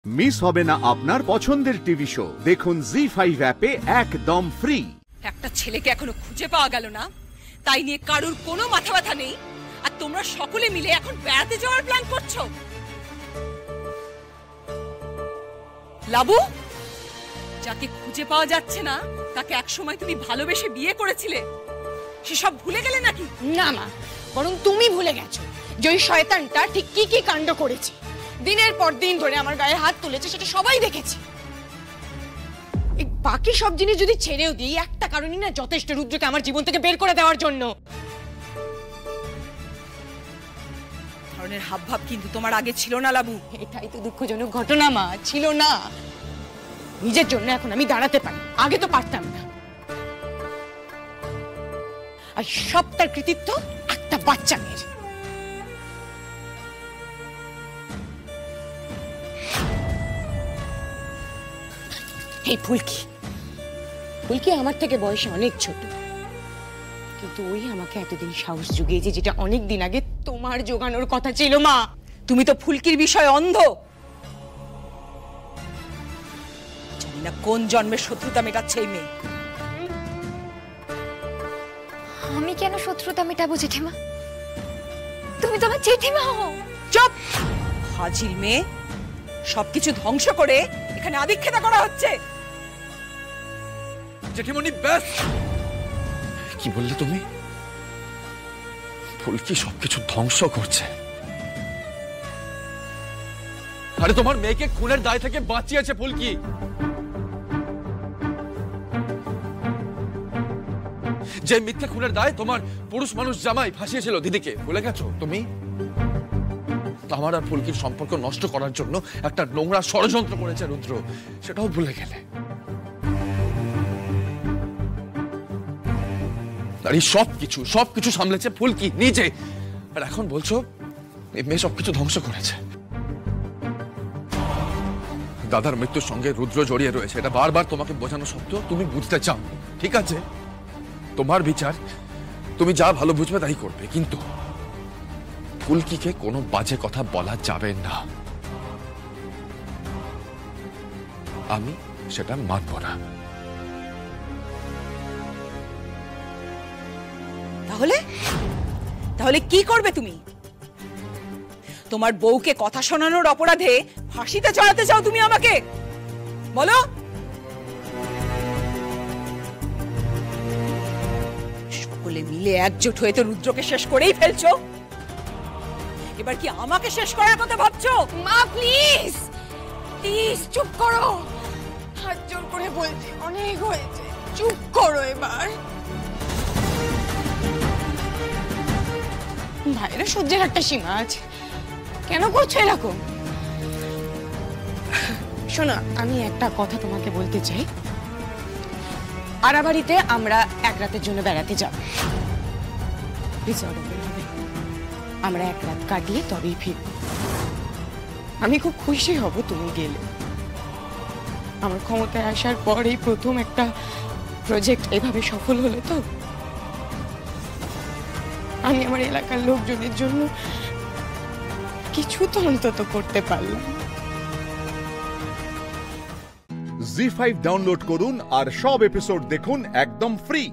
Miss হবে না আপনার পছন্দের টিভি শো। দেখুন জি5 অ্যাপে একদম ফ্রি। একটা ছেলেকে এখনো খুঁজে পাওয়া গেল না, তাই নিয়ে কারুর কোনো মাথা ব্যথা নেই, আর তোমরা সকলে মিলে এখন বেড়াতে যাওয়ার প্ল্যান করছো। লাবু, যাকে খুঁজে পাওয়া যাচ্ছে না তাকে একসময় তুমি ভালোবেসে বিয়ে করেছিলে, সেসব ভুলে গেলে নাকি? না মা, বরং তুমি ভুলে গেছো যে ওই শয়তানটা ঠিক কি কি কাণ্ড করেছে। দিনের পর দিন ধরে আমার গায়ে হাত তুলেছে, সেটা সবাই দেখেছে। এই বাকি সব জিনিস যদি ছেড়েও দিই, একটা কারণই না যথেষ্ট রুদ্রকে আমার জীবন থেকে বের করে দেওয়ার জন্য। ধরনের হাবভাব কিন্তু তোমার আগে ছিল না লাবু। এটাই তো দুঃখজনক ঘটনা মা, ছিল না। নিজের জন্য এখন আমি দাঁড়াতে পারি, আগে তো পারতাম না। আর সবটার কৃতিত্ব একটা বাচ্চা মেয়ের। এই ফুলকি আমার থেকে বয়সে অনেক ছোট, কিন্তু ওই আমাকে এতদিন সাহস জুগিয়েছে, যেটা অনেক দিন আগে তোমার জোগানোর কথা ছিল মা। তুমি তো ফুলকির বিষয়ে অন্ধ। জানি না কোন জন্মের শত্রুতা মেটাচ্ছে এই মেয়ে। আমি কেন শত্রুতা মেটাবো জেঠিমা? তুমি তো আমার জেঠিমা হও। চুপ! হাজির মেয়ে, সবকিছু ধ্বংস করে এখানে আদিক্ষেতা করা হচ্ছে। জেঠিমণি ব্যাস! কি বললে তুমি? ফুলকি সবকিছু ধ্বংস করছে? আরে তোমার মেয়েকে খুনের দায় থেকে বাঁচিয়েছে ফুলকি। যে মিথ্যে খুনের দায় তোমার পুরুষ মানুষ জামাই ফাঁসিয়েছিল দিদিকে, ভুলে গেছো তুমি? আমার আর ফুলকির সম্পর্ক নষ্ট করার জন্য একটা নোংরা ষড়যন্ত্র করেছে রুদ্র, সেটাও ভুলে গেলে। আর এই সবকিছু সামলেছে ফুলকি নিজে, আর এখন বলছো এই মেয়ে সবকিছু ধ্বংস করেছে। দাদার মৃত্যুর সঙ্গে রুদ্র জড়িয়ে রয়েছে, এটা বারবার তোমাকে বোঝানো সত্ত্বেও তুমি বুঝতে চাও। ঠিক আছে, তোমার বিচার, তুমি যা ভালো বুঝবে তাই করবে, কিন্তু ফুলকিকে কোনো বাজে কথা বলা যাবে না। আমি সেটা মানব না। তাহলে কি করবে তুমি? তোমার বউকে কথা শোনানোর অপরাধে ফাঁসিতে চড়াতে চাও তুমি আমাকে? বলো। সকলে মিলে একজোট হয়ে তো রুদ্রকে শেষ করেই ফেলছো, এবার কি আমাকে শেষ করার কথা ভাবছো? মা প্লিজ চুপ করো, হাত জোর করে বলছি, অনেক হয়েছে, চুপ করো এবার। ভাইরা সহ্যের একটা সীমা আছে, কেন করছো এরকম? শোনো, আমি একটা কথা তোমাকে বলতে চাই। আরাবাড়িতে আমরা এক রাতের জন্য বেড়াতে যাব, আমরা এক রাত কাটিয়ে তবেই ফিরব। আমি খুব খুশি হব তুমি গেলে। আমার ক্ষমতায় আসার পর এই প্রথম একটা প্রজেক্ট এভাবে সফল হলো, তো আমি আমার এলাকার লোকজনের জন্য কিছু তো অন্তত করতে পারলাম। জি5 ডাউনলোড করুন আর সব এপিসোড দেখুন একদম ফ্রি।